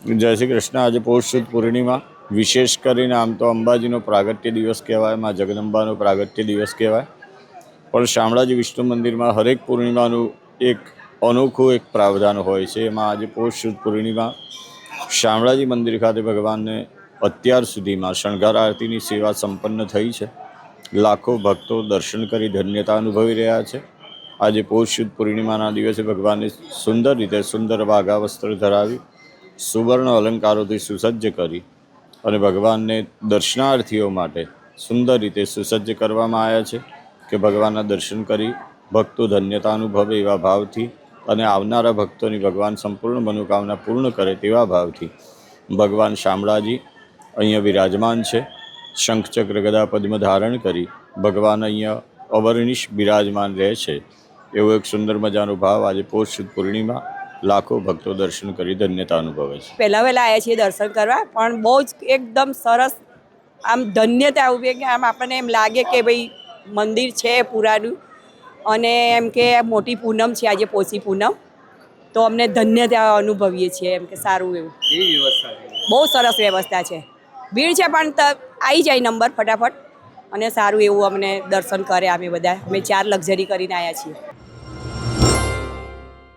જય શ્રી કૃષ્ણ। આજે પૌષ સુદ પૂર્ણિમા, વિશેષ કરીને આમ તો અંબાજીનો પ્રાગટ્ય દિવસ કહેવાય, માં જગદંબાનો પ્રાગટ્ય દિવસ કહેવાય, પણ શામળાજી વિષ્ણુ મંદિરમાં હરેક પૂર્ણિમાનું એક અનોખું એક પ્રાવધાન હોય છે। એમાં આજે પૌષ સુદ પૂર્ણિમા શામળાજી મંદિર ખાતે ભગવાનને અત્યાર સુધીમાં શણગાર આરતીની સેવા સંપન્ન થઈ છે। લાખો ભક્તો દર્શન કરી ધન્યતા અનુભવી રહ્યા છે। આજે પૌષ સુદ પૂર્ણિમાના દિવસે ભગવાનને સુંદર રીતે સુંદર વાઘા વસ્ત્ર ધરાવી, સુવર્ણ અલંકારોથી સુસજ્જ કરી અને ભગવાનને દર્શનાર્થીઓ માટે સુંદર રીતે સુસજ્જ કરવામાં આવ્યા છે કે ભગવાનના દર્શન કરી ભક્તો ધન્યતા અનુભવે એવા ભાવથી અને આવનારા ભક્તોની ભગવાન સંપૂર્ણ મનોકામના પૂર્ણ કરે તેવા ભાવથી ભગવાન શામળાજી અહીંયા વિરાજમાન છે। શંખચક્ર ગદા પદ્મ ધારણ કરી ભગવાન અહીંયા અવર્ણિશ બિરાજમાન રહે છે। એવો એક સુંદર મજાનો ભાવ આજે પૌષ સુદ પૂર્ણિમા લાખો ભક્તો દર્શન કરી ધન્યતા અનુભવે છે। પહેલા આવ્યા છીએ દર્શન કરવા, પણ બહુ જ એકદમ સરસ આમ ધન્યતા ઉભી કે આમ આપણને એમ લાગે કે ભાઈ મંદિર છે પુરાનું, અને એમ કે મોટી પૂનમ છે આજે, પોષી પૂનમ, તો અમને ધન્યતા અનુભવીએ છીએ એમ કે સારું એવું કેવી વ્યવસ્થા છે? બહુ સરસ વ્યવસ્થા છે। ભીડ છે પણ આવી જાય નંબર ફટાફટ, અને સારું એવું અમને દર્શન કરે। અમે બધા 4 લક્ઝરી કરીને આવ્યા છીએ।